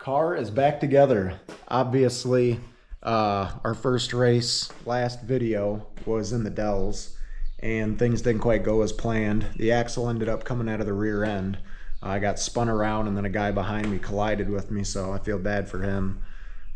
Car is back together. Obviously, our first race, last video, was in the Dells, and things didn't quite go as planned. The axle ended up coming out of the rear end. I got spun around, and then a guy behind me collided with me, so I feel bad for him.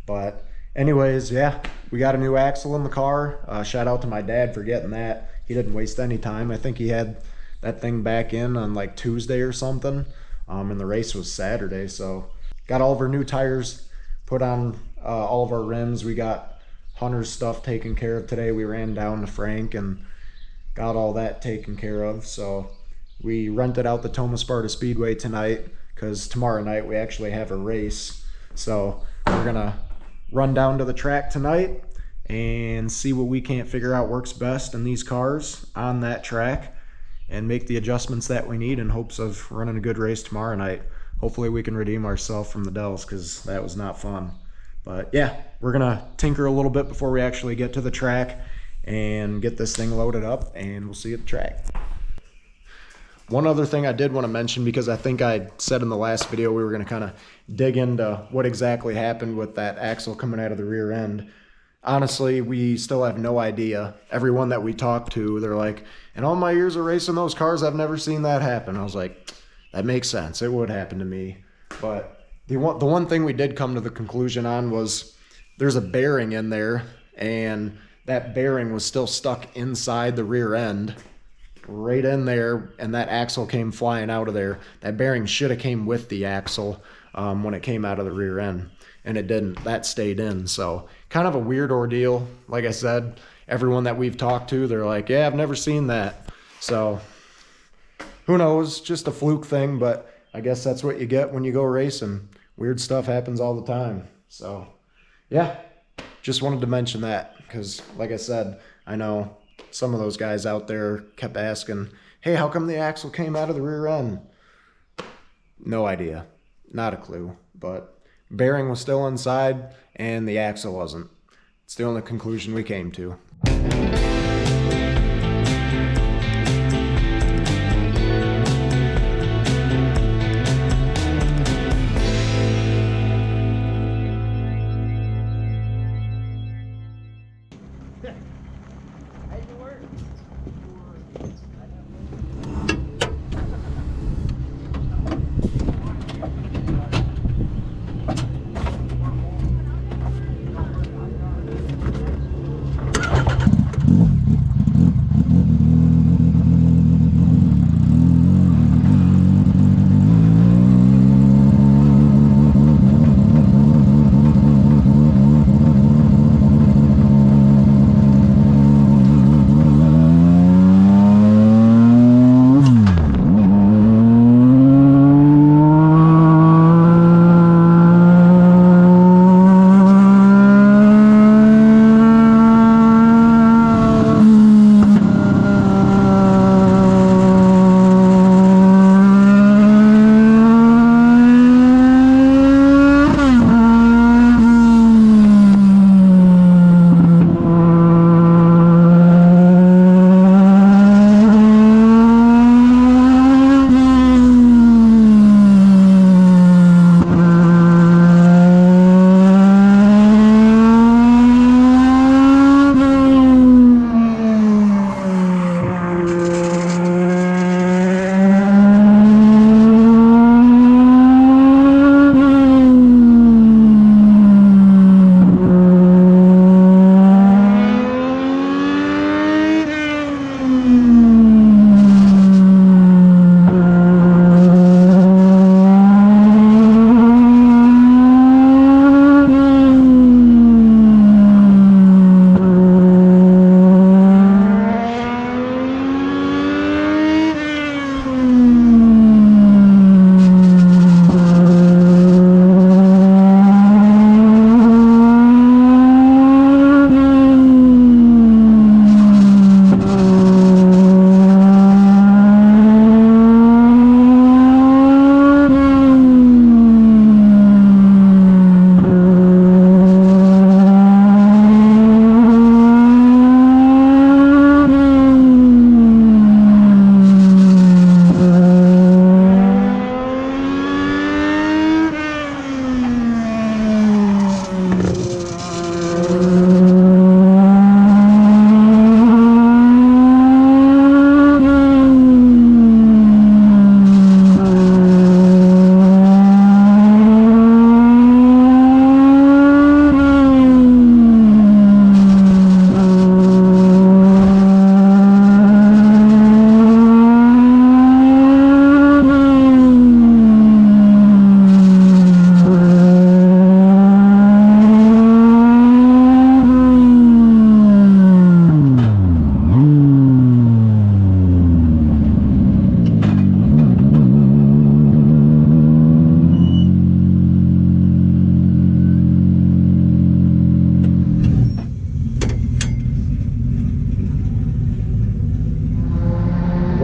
But anyways, yeah, we got a new axle in the car. Shout out to my dad for getting that. He didn't waste any time. I think he had that thing back in on like Tuesday or something, and the race was Saturday, so got all of our new tires put on, all of our rims. We got Hunter's stuff taken care of today. We ran down to Frank and got all that taken care of. So we rented out the Tomah Sparta Speedway tonight because tomorrow night we actually have a race. So we're gonna run down to the track tonight and see what we can't figure out works best in these cars on that track and make the adjustments that we need in hopes of running a good race tomorrow night. Hopefully we can redeem ourselves from the Dells because that was not fun. But yeah, we're gonna tinker a little bit before we actually get to the track and get this thing loaded up, and we'll see you at the track. One other thing I did want to mention, because I think I said in the last video we were gonna kind of dig into what exactly happened with that axle coming out of the rear end. Honestly, we still have no idea. Everyone that we talked to, they're like, in all my years of racing those cars, I've never seen that happen. I was like, that makes sense. It would happen to me. But the one thing we did come to the conclusion on was there's a bearing in there, and that bearing was still stuck inside the rear end, right in there, and that axle came flying out of there. That bearing should have came with the axle when it came out of the rear end, and it didn't. That stayed in. So kind of a weird ordeal. Like I said, everyone that we've talked to, they're like, yeah, I've never seen that. So who knows, just a fluke thing, but I guess that's what you get when you go racing. Weird stuff happens all the time. So yeah, just wanted to mention that because like I said, I know some of those guys out there kept asking, hey, how come the axle came out of the rear end? No idea, not a clue, but bearing was still inside and the axle wasn't. It's the only conclusion we came to.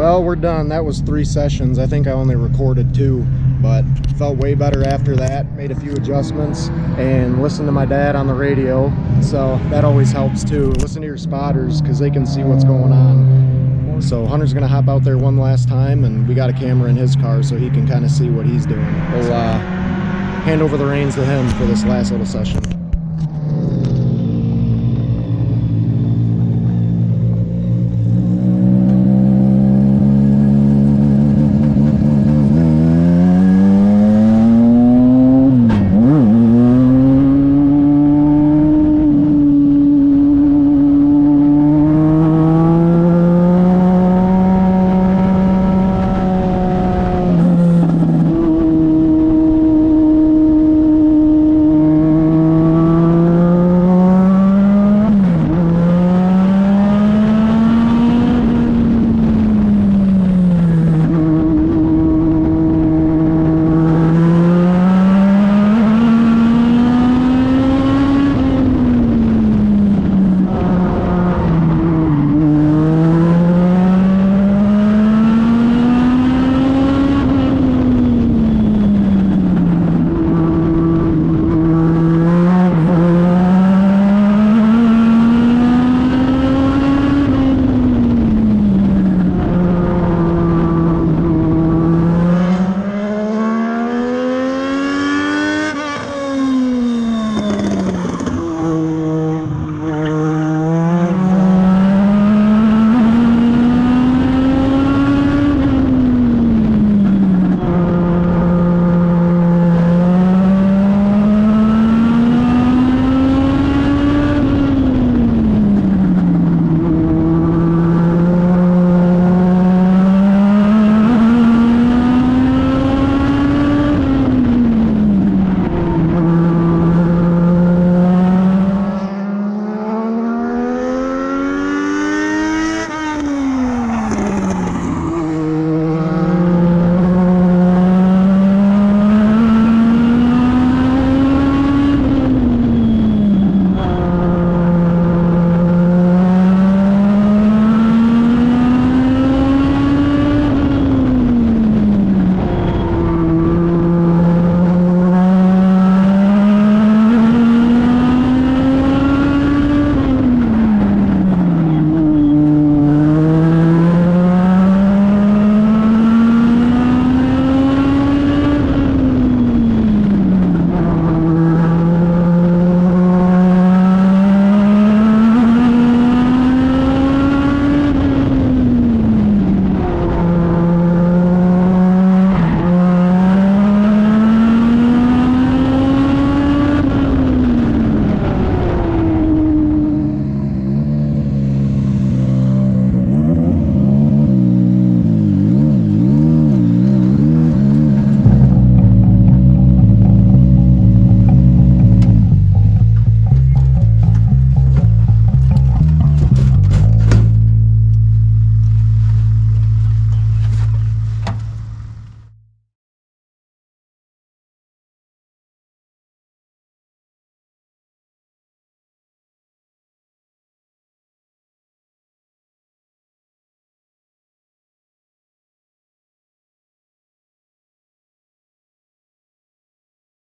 Well, we're done. That was 3 sessions. I think I only recorded 2, but felt way better after that. Made a few adjustments and listened to my dad on the radio. So that always helps too. Listen to your spotters because they can see what's going on. So Hunter's gonna hop out there one last time, and we got a camera in his car so he can kind of see what he's doing. We'll hand over the reins to him for this last little session.